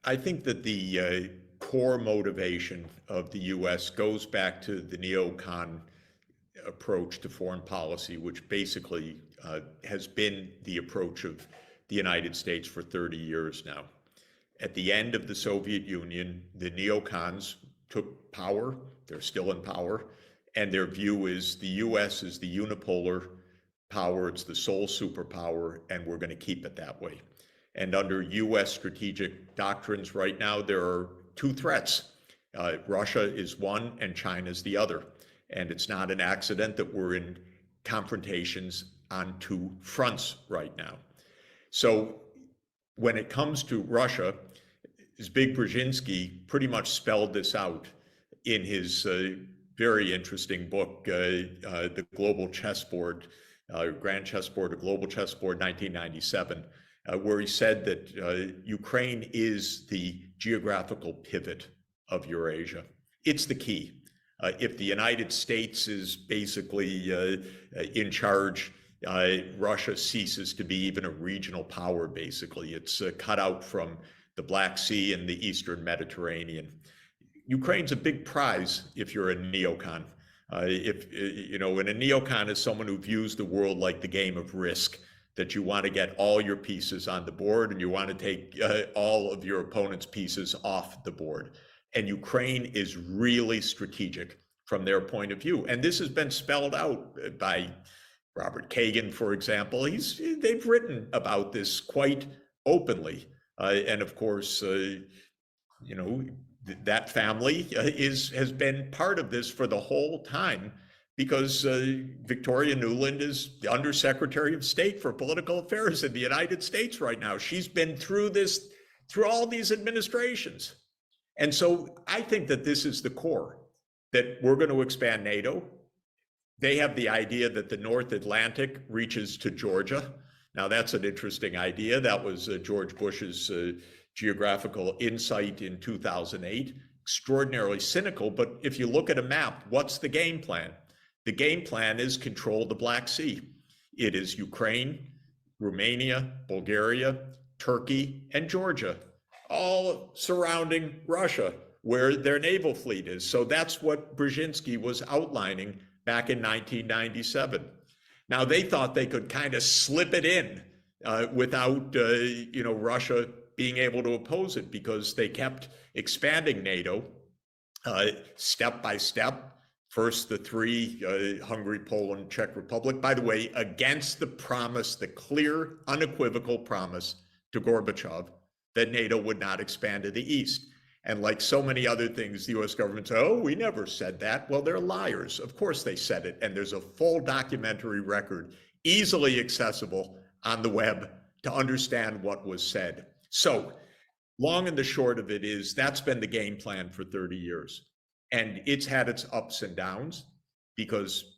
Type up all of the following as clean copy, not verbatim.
I think that the core motivation of the U.S. goes back to the neocon approach to foreign policy, which basically has been the approach of the United States for 30 years now. At the end of the Soviet Union, the neocons took power. They're still in power. And their view is the U.S. is the unipolar power. It's the sole superpower, and we're going to keep it that way. And under U.S. strategic doctrines right now, there are two threats. Russia is one and China is the other. And it's not an accident that we're in confrontations on two fronts right now. So when it comes to Russia, Zbig Brzezinski pretty much spelled this out in his very interesting book, The Global Chessboard, Grand Chessboard, A Global Chessboard, 1997, where he said that Ukraine is the geographical pivot of Eurasia. It's the key. If the United States is basically in charge, Russia ceases to be even a regional power, basically. It's cut out from the Black Sea and the Eastern Mediterranean. Ukraine's a big prize if you're a neocon. And a neocon is someone who views the world like the game of Risk, that you want to get all your pieces on the board and you want to take all of your opponent's pieces off the board. And Ukraine is really strategic from their point of view. And this has been spelled out by Robert Kagan, for example. They've written about this quite openly. And of course, that family has been part of this for the whole time, because Victoria Nuland is the Undersecretary of State for Political Affairs in the United States right now. She's been through this, through all these administrations. And so I think that this is the core, that we're going to expand NATO. They have the idea that the North Atlantic reaches to Georgia. Now, that's an interesting idea. That was George Bush's geographical insight in 2008. Extraordinarily cynical, but if you look at a map, what's the game plan? The game plan is control the Black Sea. It is Ukraine, Romania, Bulgaria, Turkey, and Georgia, all surrounding Russia, where their naval fleet is. So that's what Brzezinski was outlining back in 1997. Now, they thought they could kind of slip it in without Russia being able to oppose it, because they kept expanding NATO step by step. First, the three, Hungary, Poland, Czech Republic, by the way, against the promise, the clear, unequivocal promise to Gorbachev that NATO would not expand to the east. And like so many other things, the US government said, oh, we never said that. Well, they're liars. Of course they said it. And there's a full documentary record, easily accessible on the web, to understand what was said. So long and the short of it is, that's been the game plan for 30 years. And it's had its ups and downs, because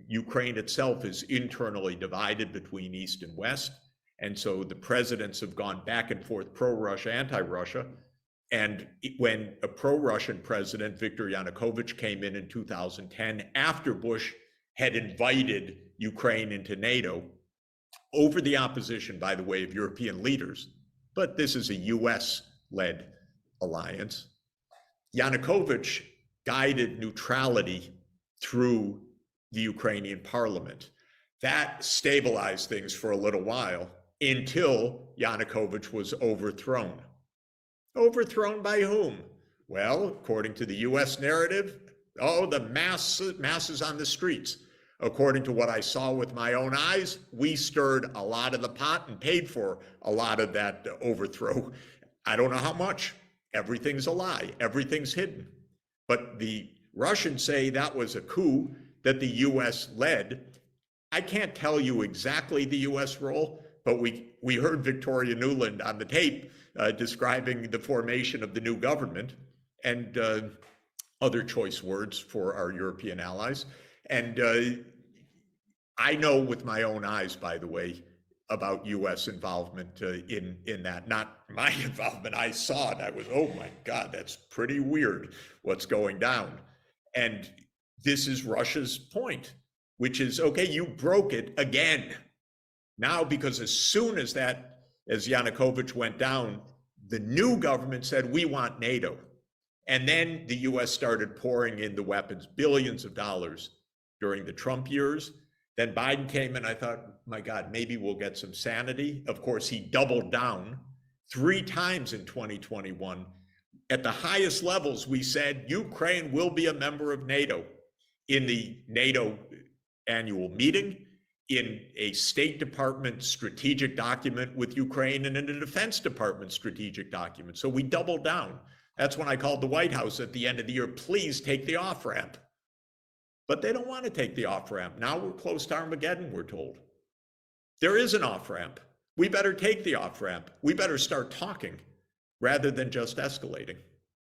Ukraine itself is internally divided between East and West. And so the presidents have gone back and forth, pro-Russia, anti-Russia. And when a pro-Russian president, Viktor Yanukovych, came in 2010, after Bush had invited Ukraine into NATO, over the opposition, by the way, of European leaders, but this is a US-led alliance, Yanukovych guided neutrality through the Ukrainian parliament. That stabilized things for a little while, until Yanukovych was overthrown. Overthrown by whom? Well, according to the US narrative, the masses on the streets. According to what I saw with my own eyes, we stirred a lot of the pot and paid for a lot of that overthrow. I don't know how much. Everything's a lie. Everything's hidden. But the Russians say that was a coup that the US led. I can't tell you exactly the US role, but we heard Victoria Nuland on the tape describing the formation of the new government, and other choice words for our European allies. And I know with my own eyes, by the way, about US involvement in that. Not my involvement. I saw it. I was, oh my God, that's pretty weird what's going down. And this is Russia's point, which is, okay, you broke it again. Now, because as soon as Yanukovych went down, The new government said, we want NATO. And then the US started pouring in the weapons, billions of dollars during the Trump years. Then Biden came and I thought, my God, maybe we'll get some sanity. Of course, he doubled down 3 times in 2021. At the highest levels, we said Ukraine will be a member of NATO in the NATO annual meeting, in a State Department strategic document with Ukraine, and in a Defense Department strategic document. So we doubled down. That's when I called the White House at the end of the year, please take the off-ramp. But they don't want to take the off-ramp. Now we're close to Armageddon, we're told. There is an off-ramp. We better take the off-ramp. We better start talking rather than just escalating.